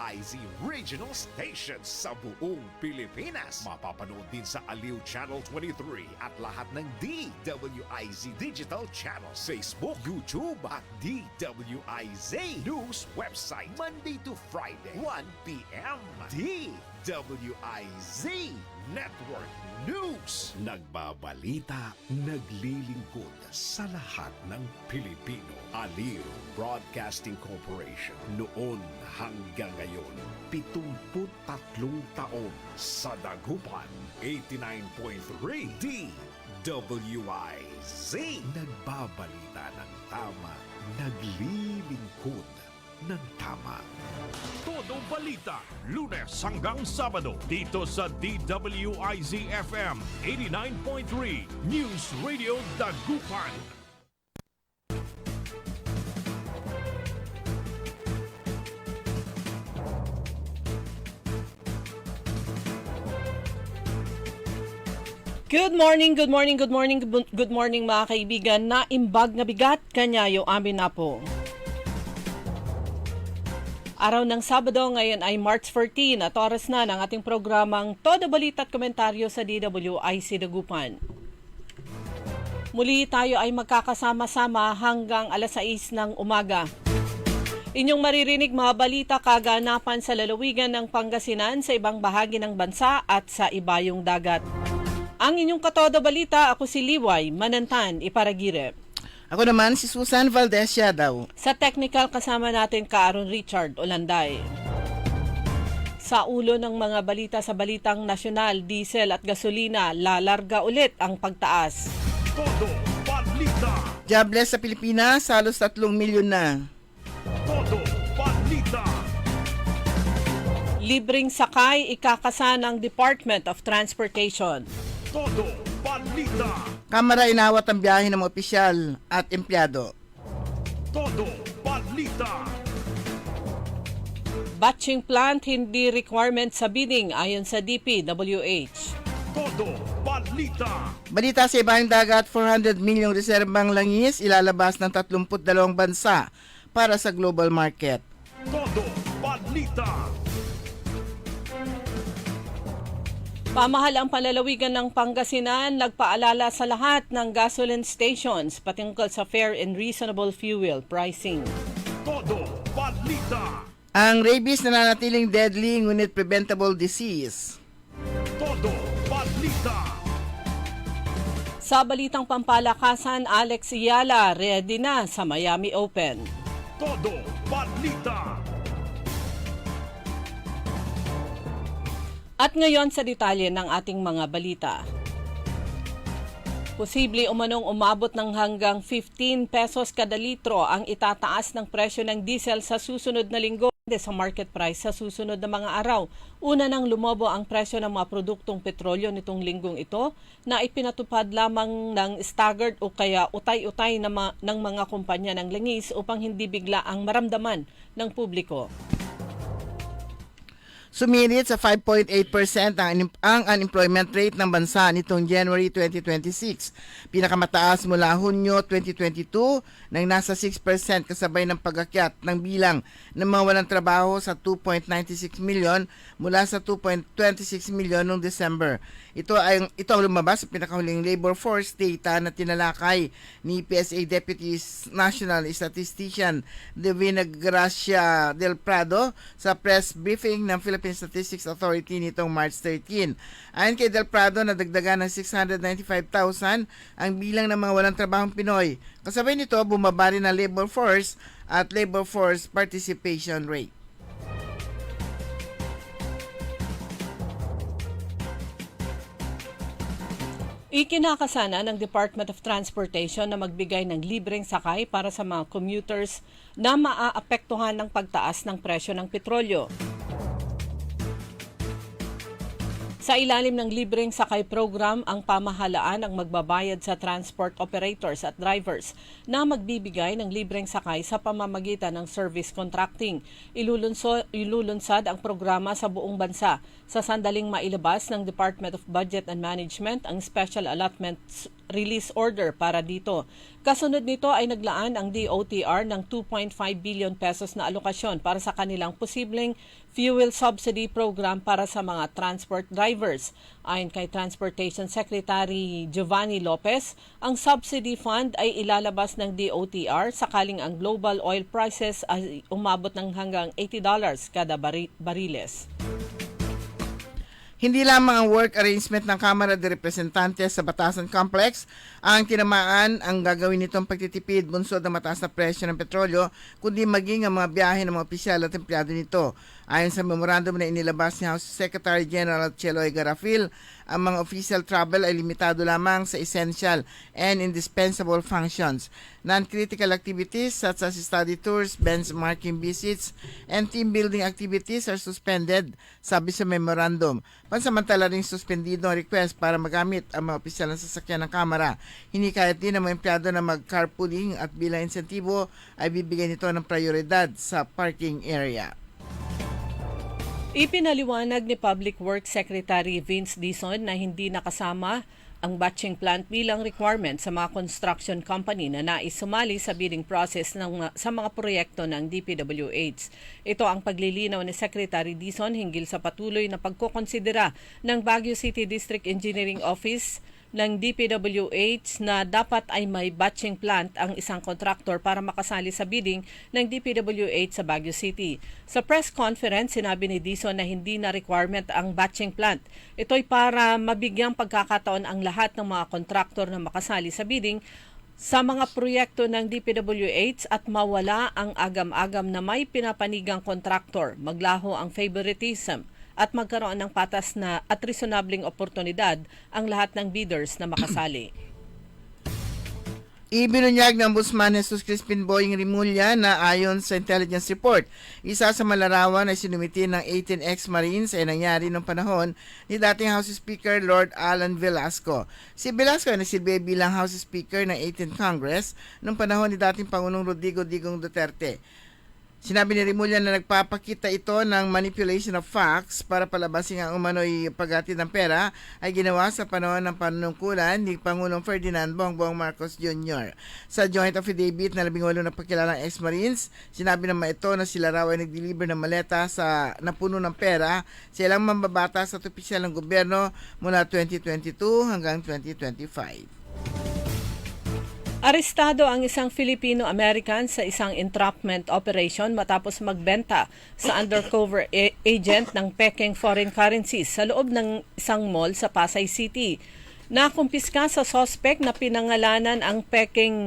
DWIZ regional stations sa buong Pilipinas. Mapapanood din sa Aliw Channel 23 at lahat ng DWIZ digital channels, Facebook, YouTube at DWIZ News website Monday to Friday, 1 p.m. DWIZ Network News. Nagbabalita, naglilingkod sa lahat ng Pilipino. Aliw Broadcasting Corporation. Noon hanggang ngayon, 73 taon sa dagupan. 89.3 DWIZ. Nagbabalita ng tama, naglilingkod ng tama. Todo Balita, Lunes hanggang Sabado dito sa DWIZ-FM 89.3 News Radio Dagupan. Good morning mga kaibigan. Naimbag na bigat kanyayo amin na po. Araw ng Sabado, ngayon ay March 14 at oras na ng ating programang Todo Balita at Komentaryo sa DWIZ Dagupan. Muli tayo ay magkakasama-sama hanggang alas 6 ng umaga. Inyong maririnig mga balita kaganapan sa lalawigan ng Pangasinan, sa ibang bahagi ng bansa at sa ibayong dagat. Ang inyong Katodo Balita, ako si Liway Manantan Iparagire. Ako naman si Susan Valdez daw. Sa technical kasama natin Aaron Richard Olanday. Sa ulo ng mga balita sa balitang nasyonal, diesel at gasolina, lalarga ulit ang pagtaas. Todo Balita. Jobless sa Pilipinas, halos 3 milyon na. Todo Balita. Libreng sakay ikakasa ng Department of Transportation. Todo Balita. Kamara inawat ang biyahe ng mga opisyal at empleyado. Todo Balita. Batching plant hindi requirement sa bidding ayon sa DPWH. Todo Balita. Balita sa ibang dagat, 400 milyong reserbang langis ilalabas ng 32 bansa para sa global market. Todo Balita. Pamahalang palalawigan ng Pangasinan nagpaalala sa lahat ng gasoline stations patungkol sa fair and reasonable fuel pricing. Todo Balita. Ang rabies nananatiling deadly ngunit preventable disease. Todo Balita. Sa balitang pampalakasan, Alex Iyala ready na sa Miami Open. Todo Balita. At ngayon sa detalye ng ating mga balita. Posible umanong umabot ng hanggang 15 pesos kada litro ang itataas ng presyo ng diesel sa susunod na linggo sa market price sa susunod na mga araw. Una nang lumobo ang presyo ng mga produktong petrolyo nitong linggong ito na ipinatupad lamang ng staggered o kaya utay-utay ng mga kumpanya ng langis upang hindi bigla ang maramdaman ng publiko. Sumirit sa 5.8% ang unemployment rate ng bansa nitong January 2026. Pinakamataas mula Hunyo 2022 nang nasa 6% kasabay ng pag-akyat ng bilang ng mga walang trabaho sa 2.96 milyon mula sa 2.26 milyon noong December. Ito ang lumabas sa pinakahuling labor force data na tinalakay ni PSA Deputy National Statistician Divina Gracia del Prado sa press briefing ng Philippine Statistics Authority nitong March 13. Ayon kay Del Prado, nadagdagan ng 695,000 ang bilang ng mga walang trabahong Pinoy. Kasabay nito, bumaba rin ang labor force at labor force participation rate. Ikinakasana ng Department of Transportation na magbigay ng libreng sakay para sa mga commuters na maaapektuhan ng pagtaas ng presyo ng petrolyo. Sa ilalim ng libreng sakay program, ang pamahalaan ang magbabayad sa transport operators at drivers na magbibigay ng libreng sakay sa pamamagitan ng service contracting. Ilulunsad ang programa sa buong bansa. Sa sandaling mailabas ng Department of Budget and Management ang special allotment release order para dito. Kasunod nito ay naglaan ang DOTR ng 2.5 billion pesos na alokasyon para sa kanilang posibleng fuel subsidy program para sa mga transport drivers. Ayon kay Transportation Secretary Giovanni Lopez, ang subsidy fund ay ilalabas ng DOTR sakaling ang global oil prices ay umabot ng hanggang $80 kada bariles. Hindi lamang ang work arrangement ng Kamara de Representantes sa Batasan Complex ang tinamaan ang gagawin nitong pagtitipid bunsod ng mataas na presyo ng petrolyo, kundi maging ang mga biyahe ng mga opisyal at empleyado nito. Ayon sa memorandum na inilabas ni House Secretary General Cheloy Garafil, ang mga official travel ay limitado lamang sa essential and indispensable functions. Non-critical activities such as study tours, benchmarking visits, and team building activities are suspended, sabi sa memorandum. Pansamantala ring suspendido ang request para magamit ang mga opisyal ng sasakyan ng Kamara. Hinikayat din ng mga empleyado na mag-carpooling at bilang insentibo ay bibigyan nito ng prioridad sa parking area. Ipinaliwanag ni Public Works Secretary Vince Dizon na hindi nakasama ang batching plant bilang requirement sa mga construction company na nais sumali sa bidding process sa mga proyekto ng DPWH. Ito ang paglilinaw ni Secretary Dizon hinggil sa patuloy na pagkokonsidera ng Baguio City District Engineering Office ng DPWH na dapat ay may batching plant ang isang kontraktor para makasali sa bidding ng DPWH sa Baguio City. Sa press conference, sinabi ni Dizon na hindi na requirement ang batching plant. Ito'y para mabigyang pagkakataon ang lahat ng mga kontraktor na makasali sa bidding sa mga proyekto ng DPWH at mawala ang agam-agam na may pinapanigang kontraktor, maglaho ang favoritism, at magkaroon ng patas na at reasonabling oportunidad ang lahat ng bidders na makasali. Ibinunyag ng Ombudsman Jesus Crispin Boying Rimulya na ayon sa intelligence report, isa sa malarawan ay sinumiti ng 18 ex-Marines ay nangyari noong panahon ni dating House Speaker Lord Alan Velasco. Si Velasco ay nasilbi bilang House Speaker ng 18th Congress noong panahon ni dating Pangulong Rodrigo Digong Duterte. Sinabi ni Rimulya na nagpapakita ito ng manipulation of facts para palabasin ang umano'y paghatid ng pera ay ginawa sa panahon ng panunungkulan ni Pangulong Ferdinand Bongbong Marcos Jr. Sa joint affidavit na 18 na pakilalang ex-Marines, sinabi naman ito na sila raw ay nag-deliver ng maleta sa napuno ng pera sa ilang mambabatas at opisyal ng gobyerno mula 2022 hanggang 2025. Arestado ang isang Filipino-American sa isang entrapment operation matapos magbenta sa undercover agent ng peking foreign currencies sa loob ng isang mall sa Pasay City. Nakumpiska sa suspect na pinangalanan ang peking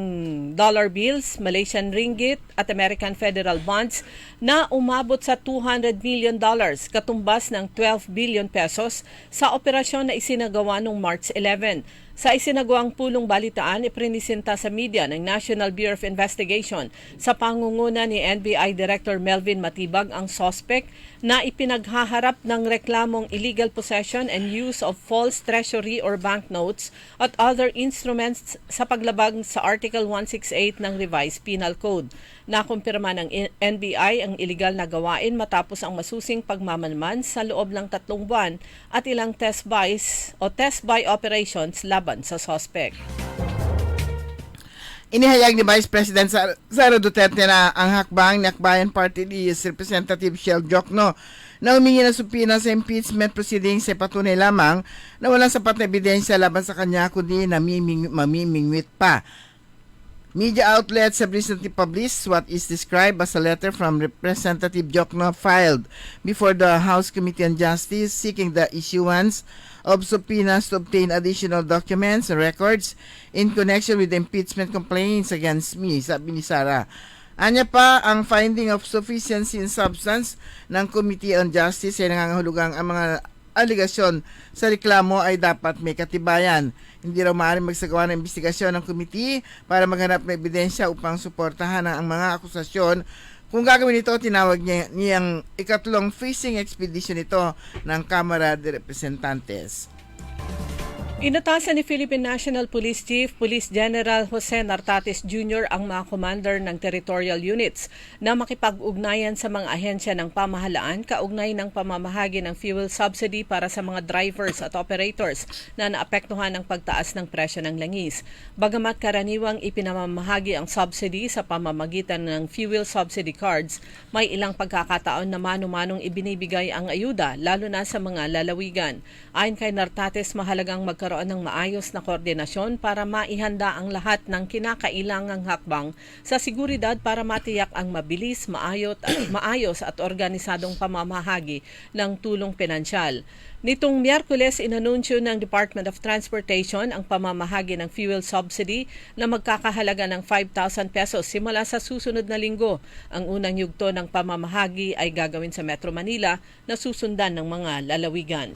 dollar bills, Malaysian ringgit at American federal bonds na umabot sa $200 million, katumbas ng 12 billion pesos sa operasyon na isinagawa noong March 11. Sa isinagawang pulong balitaan, iprinisenta sa media ng National Bureau of Investigation sa pangunguna ni NBI Director Melvin Matibag ang suspect na ipinaghaharap ng reklamong illegal possession and use of false treasury or banknotes at other instruments sa paglabag sa Article 168 ng Revised Penal Code. Nakumpirma ng NBI ang iligal na gawain matapos ang masusing pagmamanman sa loob ng 3 buwan at ilang test buy operations laban sa suspect. Inihayag ni Vice President Sara Duterte na ang hakbang ni Akbayan Party List Representative Shel Jokno na humingi ng supina sa impeachment proceedings ay patunay lamang na walang sapat na ebidensya laban sa kanya kundi mamimingwit pa. Media outlets have recently published what is described as a letter from Representative Jokno filed before the House Committee on Justice seeking the issuance of subpoenas to obtain additional documents and records in connection with the impeachment complaints against me, sabi ni Sara. Anya pa, ang finding of sufficiency in substance ng Committee on Justice ay nangangahulugang ang mga aligasyon sa reklamo ay dapat may katibayan. Hindi raw maaaring magsagawa ng investigasyon ng committee para maghanap ng ebidensya upang suportahan ang mga akusasyon. Kung gagawin ito, tinawag niyang ikatlong fishing expedition ito ng Kamara de Representantes. Inatasan ni Philippine National Police Chief Police General Jose Nartates Jr. ang mga commander ng territorial units na makipag-ugnayan sa mga ahensya ng pamahalaan kaugnay ng pamamahagi ng fuel subsidy para sa mga drivers at operators na naapektuhan ng pagtaas ng presyo ng langis. Bagamat karaniwang ipinamamahagi ang subsidy sa pamamagitan ng fuel subsidy cards, may ilang pagkakataon na mano-manong ibinibigay ang ayuda lalo na sa mga lalawigan. Ayon kay Nartates, mahalagang magkaroon ng maayos na koordinasyon para maihanda ang lahat ng kinakailangang hakbang sa seguridad para matiyak ang mabilis, maayos at organisadong pamamahagi ng tulong pinansyal. Nitong Miyerkules, inanunsyo ng Department of Transportation ang pamamahagi ng fuel subsidy na magkakahalaga ng 5,000 pesos simula sa susunod na linggo. Ang unang yugto ng pamamahagi ay gagawin sa Metro Manila na susundan ng mga lalawigan.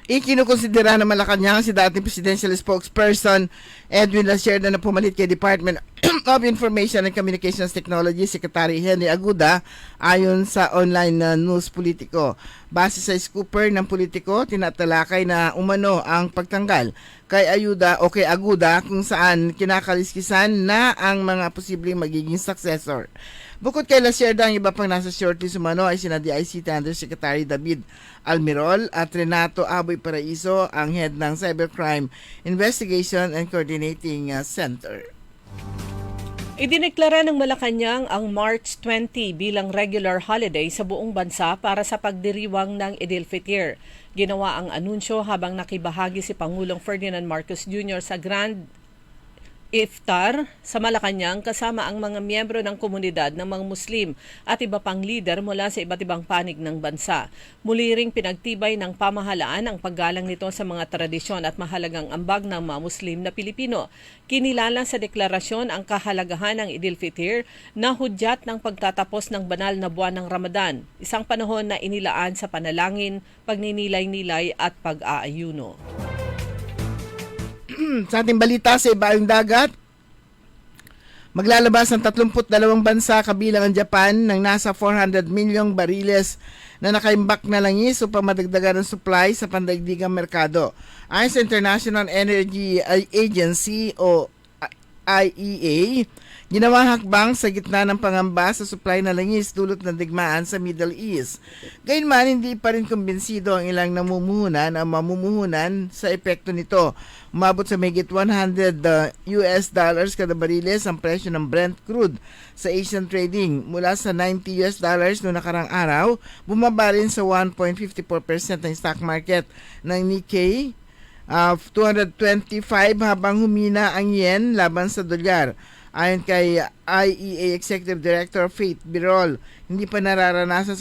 Ikinukonsidera ng Malacanang si dating Presidential Spokesperson Edwin Lacerda na pumalit kay Department of Information and Communications Technology Secretary Henry Aguda ayon sa online news Politico. Base sa scooper ng Politico, tinatalakay na umano ang pagtanggal kay Ayuda o kay Aguda kung saan kinakaliskisan na ang mga posibleng magiging successor. Bukod kay Lacerda, ang iba pang nasa shortlist umano ay sina DICT Undersecretary David Almirol at Renato Aboy Paraiso, ang head ng Cybercrime Investigation and Coordinating Center. Idineklara ng Malacanang ang March 20 bilang regular holiday sa buong bansa para sa pagdiriwang ng Eid-el-Fitr. Ginawa ang anunsyo habang nakibahagi si Pangulong Ferdinand Marcos Jr. sa Grand Iftar sa Malacanang kasama ang mga miyembro ng komunidad ng mga Muslim at iba pang lider mula sa iba't ibang panig ng bansa. Muli ring pinagtibay ng pamahalaan ang paggalang nito sa mga tradisyon at mahalagang ambag ng mga Muslim na Pilipino. Kinilala sa deklarasyon ang kahalagahan ng Eid-el-Fitr na hudyat ng pagtatapos ng banal na buwan ng Ramadan, isang panahon na inilaan sa panalangin, pagninilay-nilay at pag-aayuno. Sa ating balita sa ibaong dagat, maglalabas ang 32 bansa kabilang ang Japan ng nasa 400 milyong bariles na nakaimbak na langis upang madagdagan ng supply sa pandaigdigang merkado. Ayon sa International Energy Agency o IEA, ginawang hakbang sa gitna ng pangamba sa supply na langis dulot ng digmaan sa Middle East. Gayunman, hindi pa rin kumbinsido ang ilang namumuhunan ang mamumuhunan sa epekto nito. Umabot sa mahigit $100 kada bariles ang presyo ng Brent crude sa Asian trading. Mula sa $90 noong nakarang araw, bumaba rin sa 1.54% ng stock market ng Nikkei 225 habang humina ang yen laban sa dolyar. Ayon kay IEA Executive Director Faith Birol, hindi pa nararanasan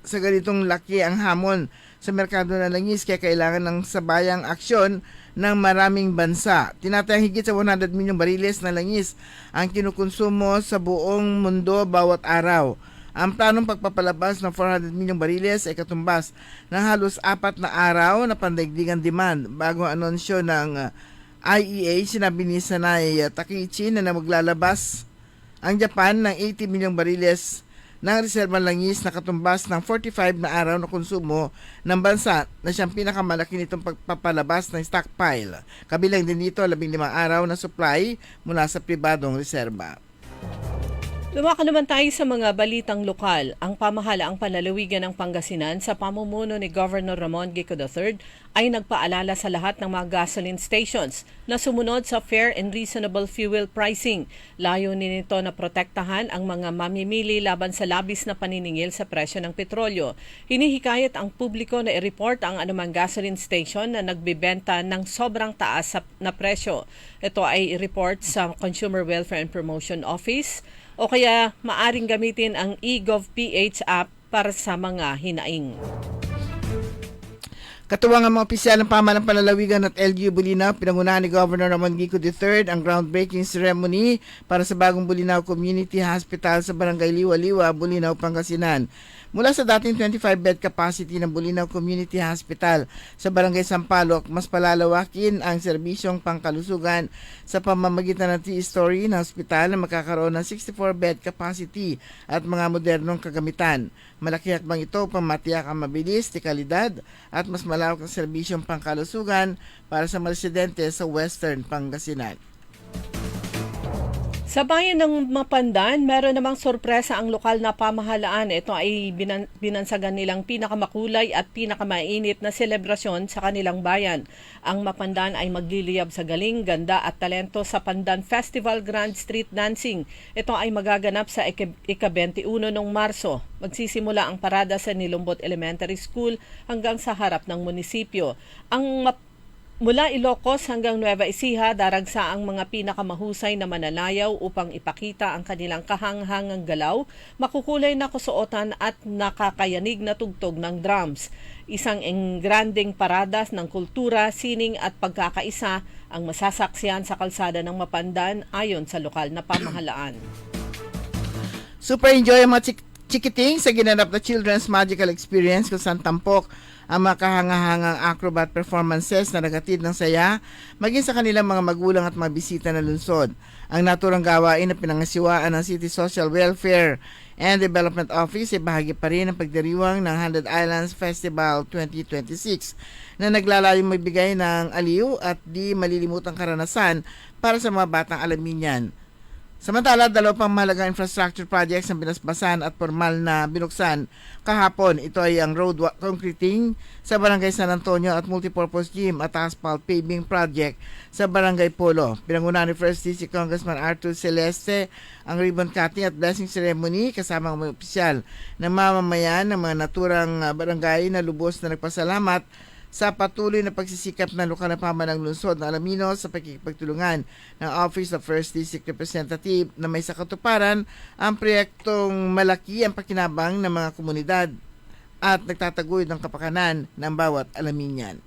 sa ganitong laki ang hamon sa merkado ng langis kaya kailangan ng sabayang aksyon ng maraming bansa. Tinatayang higit sa 100 milyong bariles na langis ang kinukonsumo sa buong mundo bawat araw. Ang planong pagpapalabas ng 400 milyong bariles ay katumbas ng halos 4 na araw na pandaigdigang demand. Bago ang anunsyo ng IEA, sinabi ni Sanay Takichi na maglalabas ang Japan ng 80 milyong bariles ng reserbang langis na katumbas ng 45 na araw na konsumo ng bansa na siyang pinakamalaki nitong pagpapalabas ng stockpile. Kabilang din dito 15 araw na supply mula sa pribadong reserba. Lumaka naman tayo sa mga balitang lokal. Ang pamahalaang panlalawigan ng Pangasinan sa pamumuno ni Governor Ramon Gico III ay nagpaalala sa lahat ng mga gasoline stations na sumunod sa fair and reasonable fuel pricing. Layunin nito na protektahan ang mga mamimili laban sa labis na paniningil sa presyo ng petrolyo. Hinihikayat ang publiko na i-report ang anumang gasoline station na nagbibenta ng sobrang taas na presyo. Ito ay i-report sa Consumer Welfare and Promotion Office o kaya maaring gamitin ang eGovPH app para sa mga hinaing. Katuwang ang mga opisyal ng pamahalang panlalawigan at LGU Bulinaw, pinangunahan ni Governor Ramon Gico III ang groundbreaking ceremony para sa bagong Bulinaw Community Hospital sa Barangay Liwa-Liwa, Bulinaw, Pangasinan. Mula sa dating 25-bed capacity ng Bulinaw Community Hospital sa Barangay Sampaloc, mas palalawakin ang serbisyong pangkalusugan sa pamamagitan ng 3-story na hospital na magkakaroon ng 64-bed capacity at mga modernong kagamitan. Malaki hakbang ito upang matiyak ang mabilis, dekalidad at mas malawak ang serbisyong pangkalusugan para sa mga residente sa Western Pangasinan. Sa bayan ng Mapandan, meron namang sorpresa ang lokal na pamahalaan. Ito ay binansagan nilang pinakamakulay at pinakamainit na selebrasyon sa kanilang bayan. Ang Mapandan ay magliliyab sa galing, ganda at talento sa Pandan Festival Grand Street Dancing. Ito ay magaganap sa ika-21 noong Marso. Magsisimula ang parada sa Nilumbot Elementary School hanggang sa harap ng munisipyo. Mula Ilocos hanggang Nueva Ecija, daragsa ang mga pinakamahusay na mananayaw upang ipakita ang kanilang kahanghangang galaw, makukulay na kusuotan at nakakayanig na tugtog ng drums. Isang engranding paradas ng kultura, sining at pagkakaisa ang masasaksiyan sa kalsada ng Mapandan ayon sa lokal na pamahalaan. Super enjoy ang mga chikiting sa ginanap na Children's Magical Experience kung saan tampok ang mga kahangahangang acrobat performances na nagatid ng saya maging sa kanilang mga magulang at mga bisita na lungsod. Ang naturang gawain na pinangasiwaan ng City Social Welfare and Development Office ay bahagi pa rin ng pagdiriwang ng 100 Islands Festival 2026 na naglalayong magbigay ng aliw at di malilimutang karanasan para sa mga batang Alaminian. Samantala, 2 pang mahalagang infrastructure projects ang binasbasan at formal na binuksan kahapon. Ito ay ang road concreting sa Barangay San Antonio at multipurpose gym at asphalt paving project sa Barangay Polo. Pinangunahan ni First District Congressman Arthur Celeste ang ribbon cutting at blessing ceremony kasama ang mga opisyal ng mamamayan ng mga naturang barangay na lubos na nagpasalamat sa patuloy na pagsisikap ng lokal na pamahalang lungsod ng Alaminos sa pagkikipagtulungan ng Office of First District Representative na may sakatuparan ang proyektong malaki ang pakinabang ng mga komunidad at nagtataguyod ng kapakanan ng bawat Alaminian.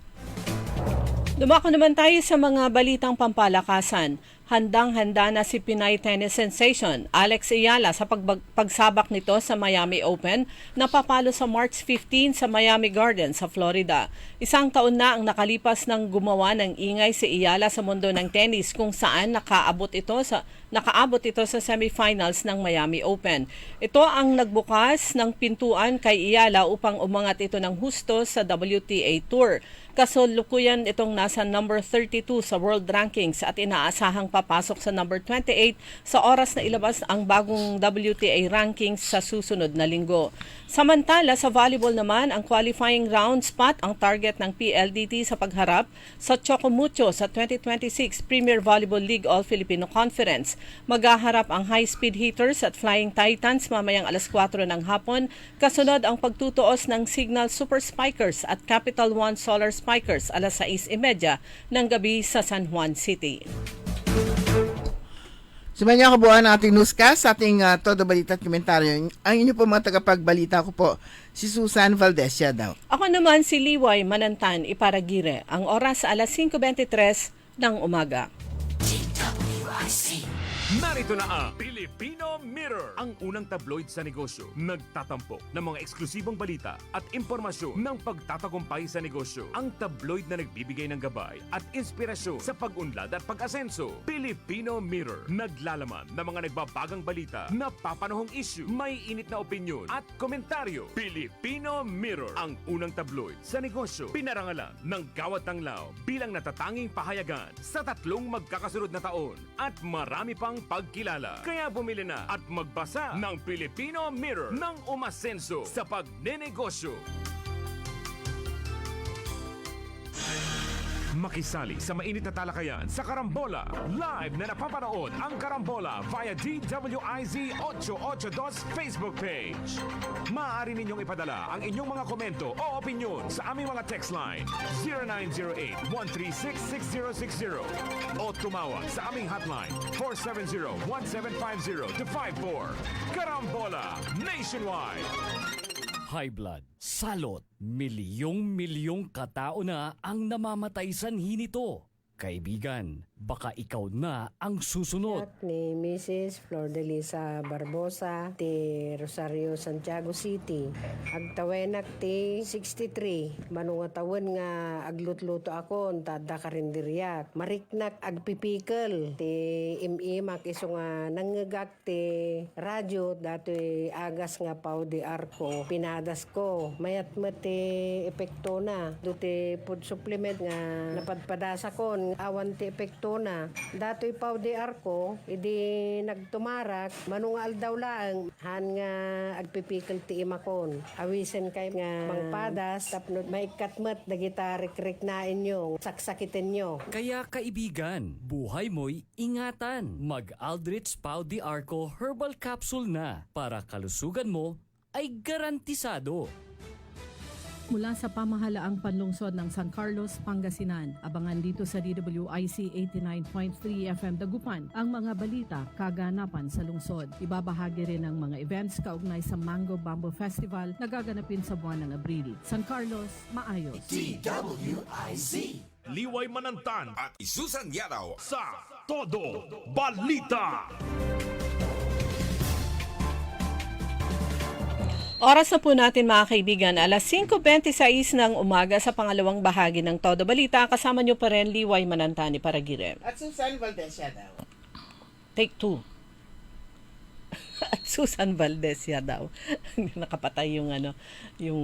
Dumako naman tayo sa mga balitang pampalakasan. Handang-handa na si Pinay tennis sensation Alex Ayala sa pagsabak nito sa Miami Open na papalo sa March 15 sa Miami Gardens sa Florida. Isang taon na ang nakalipas ng gumawa ng ingay si Ayala sa mundo ng tennis kung saan nakaabot ito sa semifinals ng Miami Open. Ito ang nagbukas ng pintuan kay Ayala upang umangat ito ng husto sa WTA Tour. Kasalukuyan itong nasa number 32 sa world rankings at inaasahang papasok sa number 28 sa oras na ilabas ang bagong WTA rankings sa susunod na linggo. Samantala, sa volleyball naman, ang qualifying round spot ang target ng PLDT sa pagharap sa Chocomucho sa 2026 Premier Volleyball League All-Filipino Conference. Maghaharap ang high-speed hitters at Flying Titans mamayang alas 4 ng hapon, kasunod ang pagtutuos ng Signal Super Spikers at Capital One Solar Spikers alas 6:30 ng gabi sa San Juan City. Sumayin niyo kabuuan ng ating newscast sa ating Todo Balita at Komentaryo. Ang inyo po mga tagapagbalita ko po, si Susan Valdez daw. Ako naman si Liway Manantan Iparagire. Ang oras alas 5:23 ng umaga. Narito na ang Filipino Mirror, ang unang tabloid sa negosyo. Nagtatampok ng mga eksklusibong balita at impormasyon ng pagtatagumpay sa negosyo. Ang tabloid na nagbibigay ng gabay at inspirasyon sa pag-unlad at pag-asenso. Filipino Mirror, naglalaman ng mga nagbabagang balita, napapanahong issue, may init na opinyon at komentaryo. Filipino Mirror, ang unang tabloid sa negosyo. Pinarangalan ng Gawad Tanglao bilang natatanging pahayagan sa 3 magkakasunod na taon at marami pang pagkilala. Kaya bumili na at magbasa ng Filipino Mirror ng umasenso sa pagnenegosyo. Makisali sa mainit na talakayan sa Karambola. Live na napapanood ang Karambola via DWIZ 882 Facebook page. Maaari ninyong ipadala ang inyong mga komento o opinyon sa aming mga text line 0908-136-6060 o tumawag sa aming hotline 470-1750-54. Karambola Nationwide! High blood, salot, milyong-milyong katao na ang namamatay sanhi nito. Kaibigan, baka ikaw na ang susunod. Ni Mrs. Flor de Lisa Barbosa ti Rosario, Santiago City. Agtawenak ti 63. Manungatawan nga aglutluto ako tada karinderyak. Mariknak agpipikal ti imimak iso nga nangagak ti radyo datoy agas nga pau di arko. Pinadas ko. Mayat ti epekto na. Duti food supplement nga napadpadasa ko. Awan ti epekto na. Datoy pau di arko, idi nagtumarak, manungal daw lang, han nga agpipikal ti imakon. Awisen kay nga mangpadas, tapno maikatmat, dagita rik-rik na inyo, saksakitin nyo. Kaya kaibigan, buhay mo'y ingatan. Mag-Aldrich Pau de Arco Herbal Capsule na para kalusugan mo ay garantisado. Mula sa pamahalaang panlungsod ng San Carlos, Pangasinan. Abangan dito sa DWIC 89.3 FM Dagupan ang mga balita, kaganapan sa lungsod. Ibabahagi rin ang mga events kaugnay sa Mango Bamboo Festival na gaganapin sa buwan ng Abril. San Carlos, maayos. Liway Manantan At Isusan Yaraw. sa Todo Balita. Oras na po natin mga kaibigan, alas 5:26 ng umaga sa pangalawang bahagi ng Todo Balita. Kasama nyo pa rin Liway Manantani Paragiren. At Susan Valdez daw. Take 2. At Susan Valdez daw. Nakapatay yung yung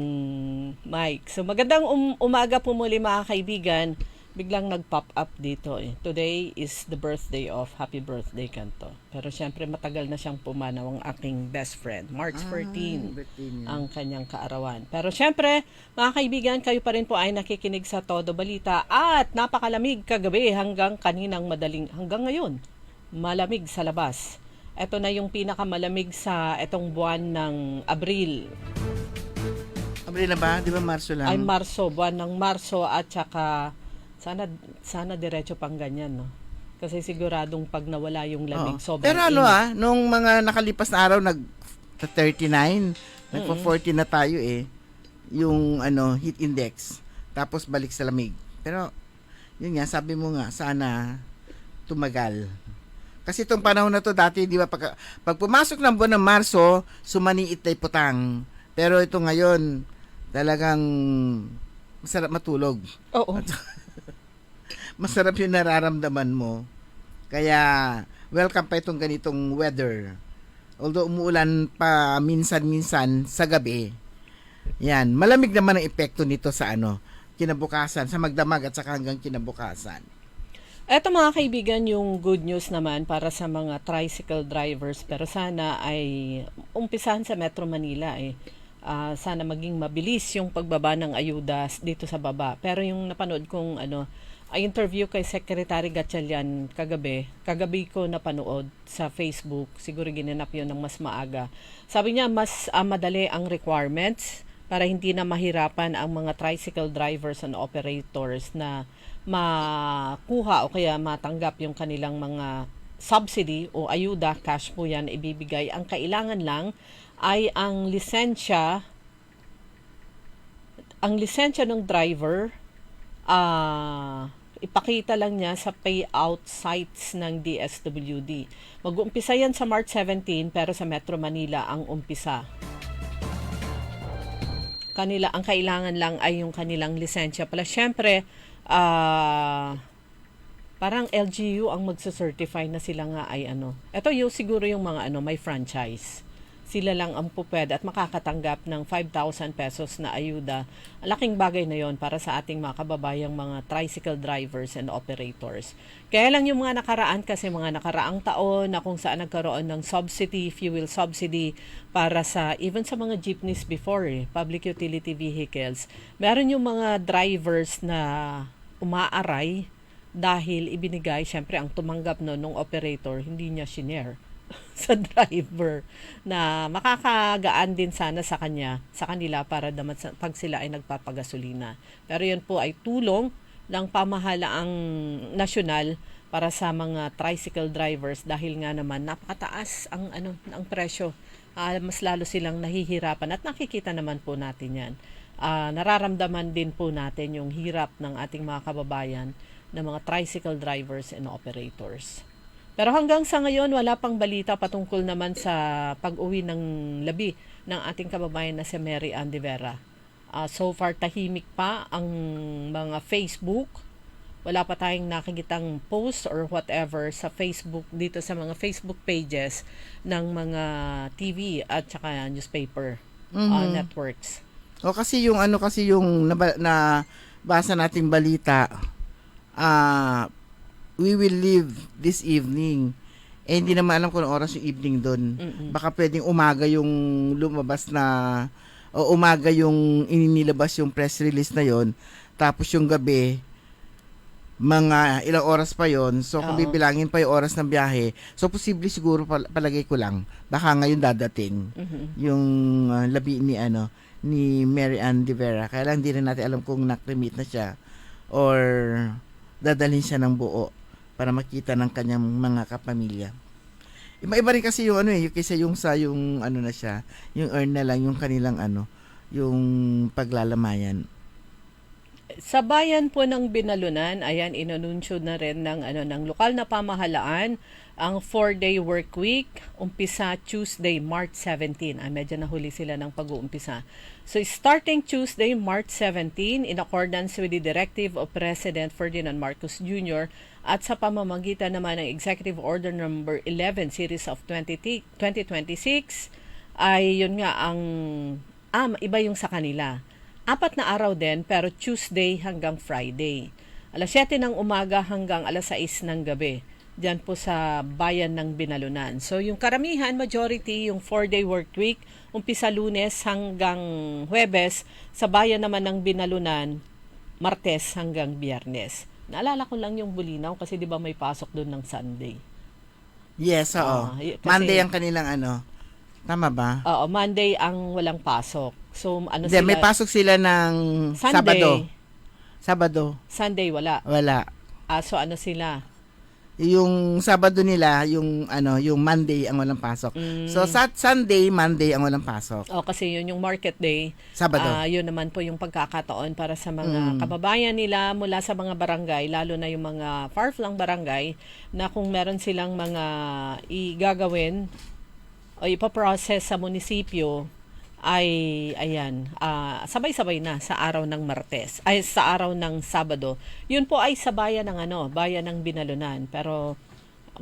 mic. So magandang umaga po muli mga kaibigan. Biglang nag-pop up dito eh. Today is the birthday of Happy Birthday Kanto. Pero syempre matagal na siyang pumanaw ang aking best friend. March 14 ang kanyang kaarawan. Pero syempre, mga kaibigan, kayo pa rin po ay nakikinig sa Todo Balita at napakalamig kagabi hanggang ngayon. Malamig sa labas. Ito na yung pinakamalamig sa etong buwan ng Abril. Abril na ba? Di ba Marso lang? Ay Marso, buwan ng Marso at saka sana diretso pang ganyan, no? Kasi siguradong pag nawala yung lamig, Oo. sobrang Pero init. nung mga nakalipas na araw, nag-39, nagpo-40 na tayo eh. Yung heat index. Tapos balik sa lamig. Pero, yun nga, sabi mo nga, sana tumagal. Kasi itong panahon na to dati, di ba, pag pumasok ng buwan ng Marso, sumaniit ay putang. Pero ito ngayon, talagang masarap matulog. Oo. Masarap yung nararamdaman mo. Kaya, welcome pa itong ganitong weather. Although umuulan pa minsan-minsan sa gabi. Yan, malamig naman ang epekto nito sa kinabukasan, sa magdamag at saka hanggang kinabukasan. Eto mga kaibigan, yung good news naman para sa mga tricycle drivers. Pero sana ay umpisahan sa Metro Manila eh. Sana maging mabilis yung pagbaba ng ayuda dito sa baba. Pero yung napanood kong interview kay Secretary Gatchalian kagabi ko napanood sa Facebook, siguro ginanap yun ng mas maaga. Sabi niya mas madali ang requirements para hindi na mahirapan ang mga tricycle drivers and operators na makuha o kaya matanggap yung kanilang mga subsidy o ayuda, cash po yan ibibigay. Ang kailangan lang ay ang lisensya ng driver, ipakita lang niya sa payout sites ng DSWD. Mag-uumpisa yan sa March 17 pero sa Metro Manila ang umpisa. Ang kailangan lang ay yung kanilang lisensya. Pala syempre, parang LGU ang magsa-certify na sila nga ay Ito yung siguro yung mga may franchise. Sila lang ang pupwede at makakatanggap ng 5,000 pesos na ayuda. Laking bagay na yon para sa ating mga kababayang mga tricycle drivers and operators. Kaya lang yung mga nakaraang taon na kung saan nagkaroon ng subsidy, fuel subsidy para sa even sa mga jeepneys before, public utility vehicles. Meron yung mga drivers na umaaray dahil ibinigay, syempre ang tumanggap nung operator, hindi niya shinare sa driver na makakagaan din sana sa kanila para pag sila ay nagpapagasolina. Pero yun po ay tulong ng pamahalaang nasyonal para sa mga tricycle drivers dahil nga naman napakataas ang presyo. Mas lalo silang nahihirapan at nakikita naman po natin yan. Nararamdaman din po natin yung hirap ng ating mga kababayan ng mga tricycle drivers and operators. Pero hanggang sa ngayon, wala pang balita patungkol naman sa pag-uwi ng labi ng ating kababayan na si Mary Ann de Vera. So far, tahimik pa ang mga Facebook. Wala pa tayong nakikitang post or whatever sa Facebook, dito sa mga Facebook pages ng mga TV at saka newspaper networks. O kasi yung nabasa nating balita, we will leave this evening. Hindi naman alam kung anong oras yung evening doon. Baka pwedeng umaga yung lumabas na, o umaga yung inilabas yung press release na yon, tapos yung gabi, mga ilang oras pa yon. So kung bibilangin pa yung oras ng biyahe, so posible siguro palagay ko lang, baka ngayon dadating yung labi ni Mary Ann de Vera. Kaya lang hindi rin natin alam kung nakremit na siya or dadalhin siya ng buo para makita ng kanyang mga kapamilya. Iba-iba rin kasi yung yung kaysa yung na siya, yung earn na lang yung kanilang yung paglalamayan. Sa bayan po ng Binalunan, ayan, inanunsyo na rin ng lokal na pamahalaan ang 4-day work week, umpisa Tuesday, March 17. Medyo nahuli sila ng pag-uumpisa. So, starting Tuesday, March 17, in accordance with the directive of President Ferdinand Marcos Jr. at sa pamamagitan naman ng Executive Order Number 11, Series of 2026, ay yun nga ang iba yung sa kanila. 4 na araw din, pero Tuesday hanggang Friday. Alas 7 ng umaga hanggang alas 6 ng gabi. Diyan po sa bayan ng Binalunan. So yung karamihan, majority, yung 4-day work week, umpisa Lunes hanggang Huwebes. Sa bayan naman ng Binalunan, Martes hanggang Biyernes. Naalala ko lang yung Bulinaw kasi di ba may pasok doon ng Sunday. Yes, oo. Monday ang kanilang tama ba? Oo, Monday ang walang pasok. So may pasok sila ng Sunday. Sabado. Sunday wala. Wala. So sila? Yung Sabado nila, yung Monday ang walang pasok. So Sunday, Monday ang walang pasok. Kasi yun yung market day. Sabado. Yun naman po yung pagkakataon para sa mga kababayan nila mula sa mga barangay, lalo na yung mga far-flung barangay, na kung meron silang mga igagawin o ipaprocess sa munisipyo, ay sabay-sabay na sa araw ng Martes, ay sa araw ng Sabado. Yun po ay sa bayan ng bayan ng Binalunan. Pero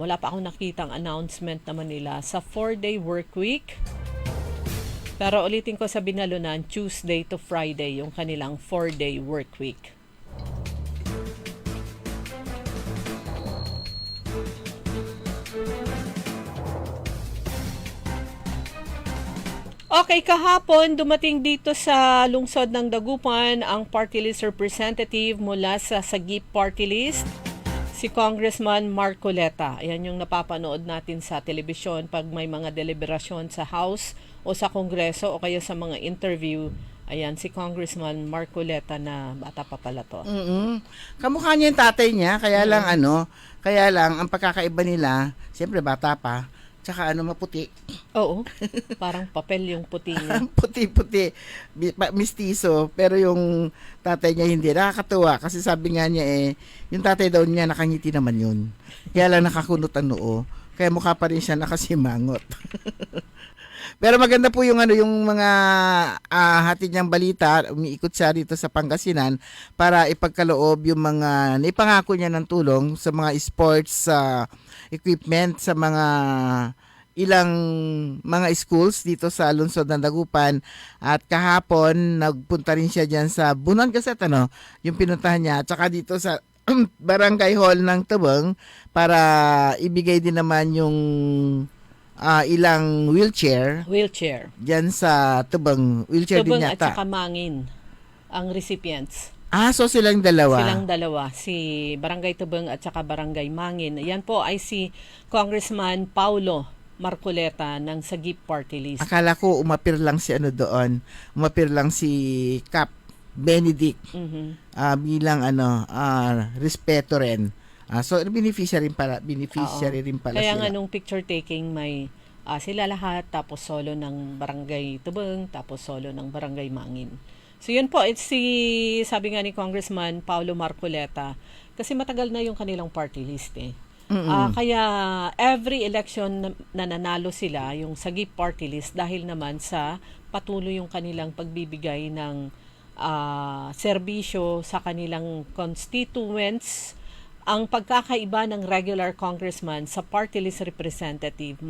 wala pa akong nakitang announcement naman nila sa 4-day work week. Pero ulitin ko, sa Binalunan, Tuesday to Friday yung kanilang 4-day work week. Okay, kahapon dumating dito sa lungsod ng Dagupan ang party list representative mula sa Sagip Party List, si Congressman Marcoleta. Ayan yung napapanood natin sa telebisyon pag may mga deliberasyon sa House o sa Kongreso o kaya sa mga interview. Ayan, si Congressman Marcoleta, na bata pa pala to. Kamukha niya yung tatay niya, kaya lang ang pagkakaiba nila, siyempre bata pa. Tsaka maputi. Oo. Parang papel yung puti niya. Puti-puti. Mistiso. Pero yung tatay niya hindi. Nakakatuwa. Kasi sabi nga niya yung tatay daw niya nakangiti naman yun. Kaya lang nakakunot ang noo. Kaya mukha pa rin siya nakasimangot. Pero maganda po yung mga hatid niyang balita. Umiikot siya dito sa Pangasinan para ipagkaloob yung mga naipangako niya ng tulong sa mga sports equipment sa mga ilang mga schools dito sa lungsod ng Dagupan. At kahapon nagpunta rin siya diyan sa Bunan Gazette, yung pinuntahan niya, at saka dito sa Barangay Hall ng Tabang para ibigay din naman yung ilang wheelchair diyan sa Tabang. Wheelchair Tabang din yata. At saka Mangin ang recipients. So silang dalawa. Si Barangay Tabang at saka Barangay Mangin. Yan po ay si Congressman Paulo Marcoleta ng Sagip Party List. Akala ko umapir lang si doon. Umapir lang si Cap Benedict bilang respeto rin. So beneficiary rin pala Kaya sila. nga nung picture taking may sila lahat, tapos solo ng Barangay Tabang, tapos solo ng Barangay Mangin. So yun po, sabi nga ni Congressman Paulo Marcoleta, Kasi matagal na yung kanilang party list eh. Kaya every election na nanalo sila, yung Sagip party list, dahil naman sa patuloy yung kanilang pagbibigay ng serbisyo sa kanilang constituents. Ang pagkakaiba ng regular congressman sa party list representative,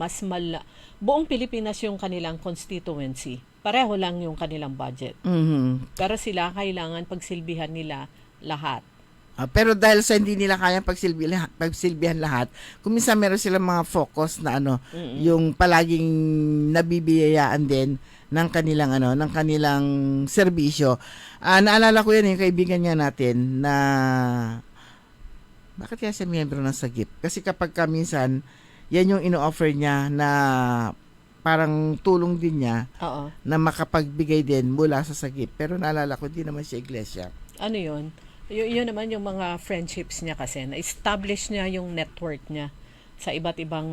buong Pilipinas yung kanilang constituency. Pareho lang yung kanilang budget. Pero sila kailangan pagsilbihan nila lahat. Pero dahil sa hindi nila kayang pagsilbihan lahat, kung minsan meron silang mga focus na yung palaging nabibiyayaan din ng kanilang ng kanilang serbisyo. Naalala ko yan yung kaibigan niya natin na bakit kaya siya miyembro ng Sagip? Kasi kapag minsan yan yung ino-offer niya na parang tulong din niya na makapagbigay din mula sa Sagip. Pero naalala ko, di naman siya iglesia. Ano yun? Yun naman yung mga friendships niya kasi. Na-establish niya yung network niya sa iba't ibang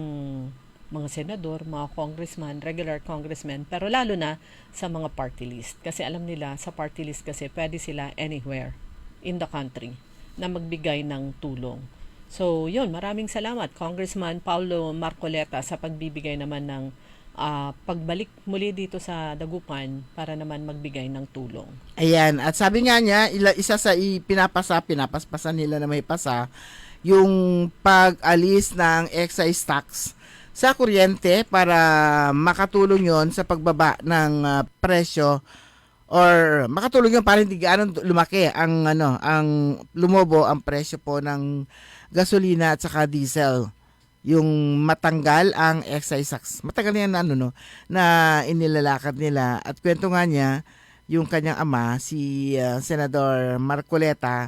mga senador, mga congressman, regular congressmen, pero lalo na sa mga party list. Kasi alam nila, sa party list kasi pwede sila anywhere in the country na magbigay ng tulong. So, yun, maraming salamat Congressman Paulo Marcoleta sa pagbibigay naman ng pagbalik muli dito sa Dagupan para naman magbigay ng tulong. Ayan, at sabi nga niya, isa sa pinapaspasan nila na may pasa, yung pag-alis ng excise tax sa kuryente para makatulong yon sa pagbaba ng presyo or makatulong yun para hindi gaano lumaki ang lumobo ang presyo po ng gasolina at saka diesel. Yung matanggal ang excise tax. Matagal na yan na inilalakad nila. At kwento nga niya, yung kanyang ama, si Senador Marcoleta,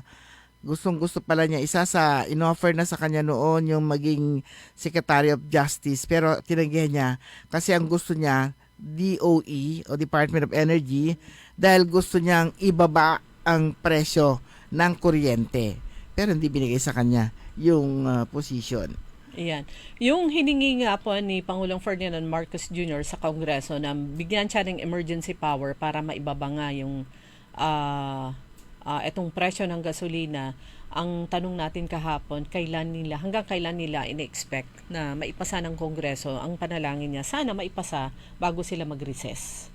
gustong-gusto pala niya, isa sa inoffer na sa kanya noon yung maging Secretary of Justice. Pero tinanggihan niya kasi ang gusto niya, DOE o Department of Energy, dahil gusto niyang ibaba ang presyo ng kuryente. Pero hindi binigay sa kanya yung position. Ayan. Yung hiningi nga po ni Pangulong Ferdinand Marcos Jr. sa Kongreso na bigyan siya ng emergency power para maibaba nga yung etong presyo ng gasolina. Ang tanong natin kahapon, hanggang kailan nila in-expect na maipasa ng Kongreso? Ang panalangin niya, sana maipasa bago sila mag-recess.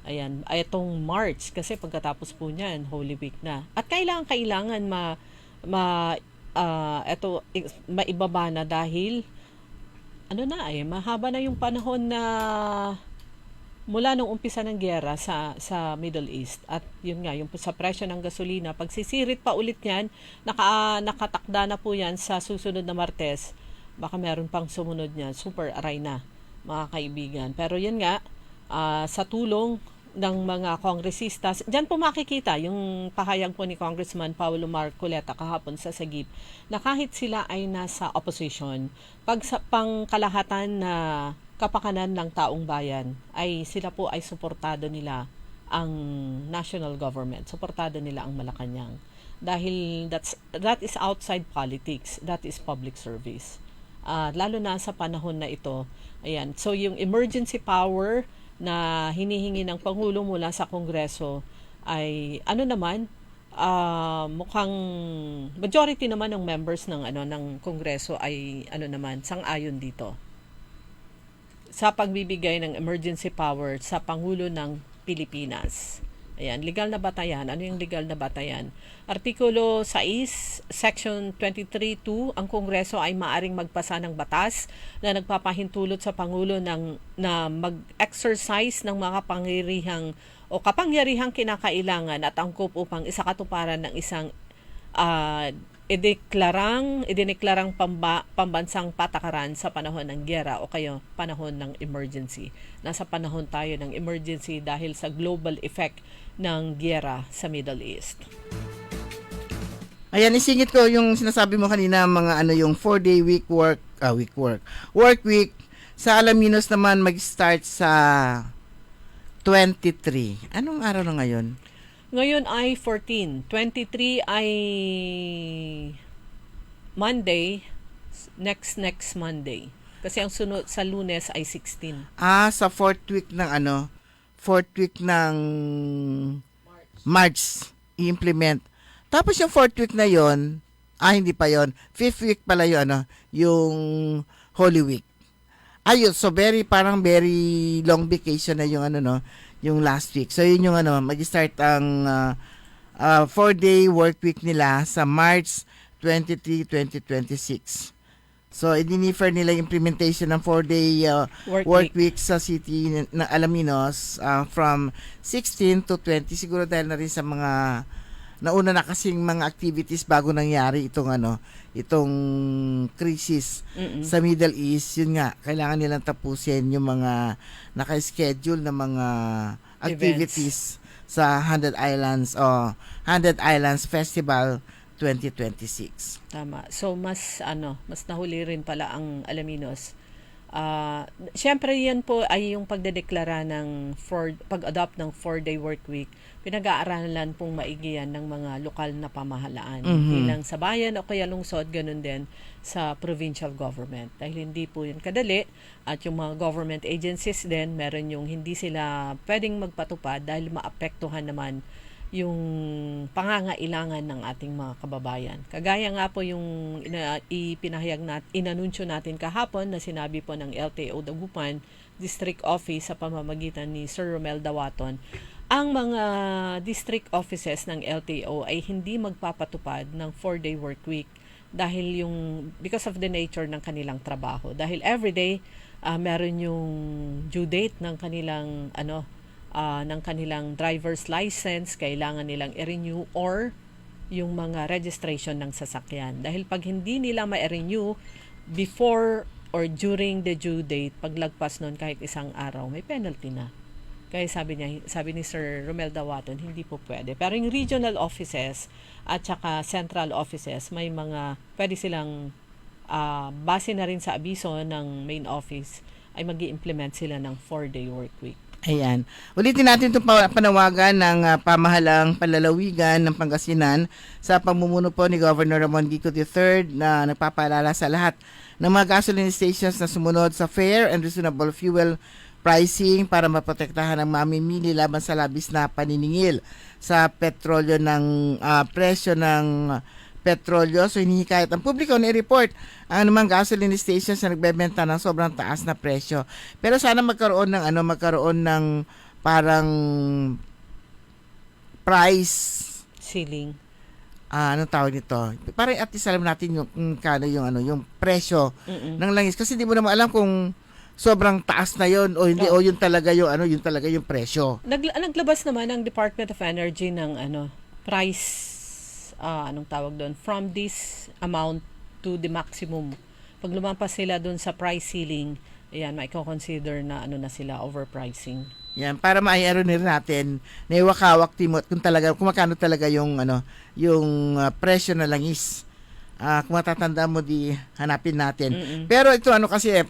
Ayan, etong March, kasi pagkatapos po niyan, Holy Week na. At kailangan maibaba na dahil mahaba na yung panahon na mula nung umpisa ng giyera sa Middle East. At yun nga, yung sa presyo ng gasolina, pagsisirit pa ulit yan, nakatakda na po yan sa susunod na Martes. Baka meron pang sumunod niyan, super aray na, mga kaibigan. Pero yun nga, sa tulong ng mga kongresistas, diyan po makikita yung pahayag po ni Congressman Paulo Marcoleta kahapon sa Sagip, na kahit sila ay nasa opposition, pangkalahatan na kapakanan ng taong bayan, ay sila po ay suportado nila ang national government, suportado nila ang Malacanang. Dahil that is outside politics, that is public service. Lalo na sa panahon na ito. Ayan. So yung emergency power na hinihingi ng Pangulo mula sa Kongreso ay mukhang majority naman ng members ng Kongreso ay sang-ayon dito sa pagbibigay ng emergency power sa Pangulo ng Pilipinas. Ayan, legal na batayan. Ano yung legal na batayan? Artikulo 6, Section 23.2, ang Kongreso ay maaring magpasa ng batas na nagpapahintulot sa Pangulo na mag-exercise ng mga kapangyarihang kinakailangan at angkop upang isakatuparan ng isang idineklarang pambansang patakaran sa panahon ng giyera o kaya panahon ng emergency. Nasa panahon tayo ng emergency dahil sa global effect ng giyera sa Middle East. Ayan, isingit ko yung sinasabi mo kanina, yung 4-day work week. Sa Alaminos naman mag-start sa 23. Anong araw na ngayon? Ngayon ay 14. 23 ay Monday. Next Monday. Kasi ang sunod sa Lunes ay 16. Sa fourth week ng March i-implement. Tapos yung fourth week na yon, Hindi pa yon. 5th week pala yung yung Holy Week. Ayun, so parang very long vacation na yung yung last week. So yun yung mag-start ang 4-day work week nila sa March 23, 2026. So, idinifer nila yung implementation ng 4-day work week sa city ng Alaminos from 16 to 20. Siguro dahil na rin sa mga nauna na kasing mga activities bago nangyari itong crisis sa Middle East. Yun nga, kailangan nilang tapusin yung mga naka-schedule na mga activities sa 100 Islands Festival 2026. Tama. So mas nahuli rin pala ang Alaminos. Siyempre yan po ay yung pagdedeklara ng pag-adopt ng 4-day work week. Pinag-aaralan pong maigi yan ng mga lokal na pamahalaan. Bilang sa bayan o kaya lungsod, ganun din sa provincial government. Dahil hindi po yun kadali at yung mga government agencies din, meron yung hindi sila pwedeng magpatupad dahil maapektuhan naman yung pangangailangan ng ating mga kababayan. Kagaya nga po yung inanunsyo natin kahapon na sinabi po ng LTO Dagupan District Office sa pamamagitan ni Sir Romel Dawaton, ang mga district offices ng LTO ay hindi magpapatupad ng 4-day work week dahil because of the nature ng kanilang trabaho. Dahil everyday meron yung due date ng kanilang ng kanilang driver's license, kailangan nilang i-renew or yung mga registration ng sasakyan. Dahil pag hindi nila ma-renew before or during the due date, paglagpas nun kahit isang araw, may penalty na. Kaya sabi ni Sir Romel Dawaton, hindi po pwede. Pero yung regional offices at saka central offices, may pwede silang base na rin sa abiso ng main office, ay mag-i-implement sila ng 4-day work week. Ayan. Ulitin natin itong panawagan ng pamahalang panlalawigan ng Pangasinan sa pamumuno po ni Governor Ramon Gico III na nagpapaalala sa lahat ng mga gasoline stations na sumunod sa fair and reasonable fuel pricing para maprotektahan ang mamimili laban sa labis na paniningil sa petrolyo presyo ng petrolyo. So hinihikayat ang publiko na i-report ang anumang gasoline stations na nagbebenta ng sobrang taas na presyo. Pero sana magkaroon ng parang price ceiling. Anong tawag nito? Parang at least alam natin yung presyo ng langis kasi hindi mo naman alam kung sobrang taas na yon o hindi o yun talaga yung presyo. Naglabas naman ang Department of Energy ng price anong tawag doon, from this amount to the maximum. Pag lumampas sila doon sa price ceiling, ayan, maiko-consider na na sila overpricing. Yan, para maayaro natin na iwakawak timot kung magkano talaga yung presyo na langis. Kung matatanda mo, di hanapin natin. Pero ito kasi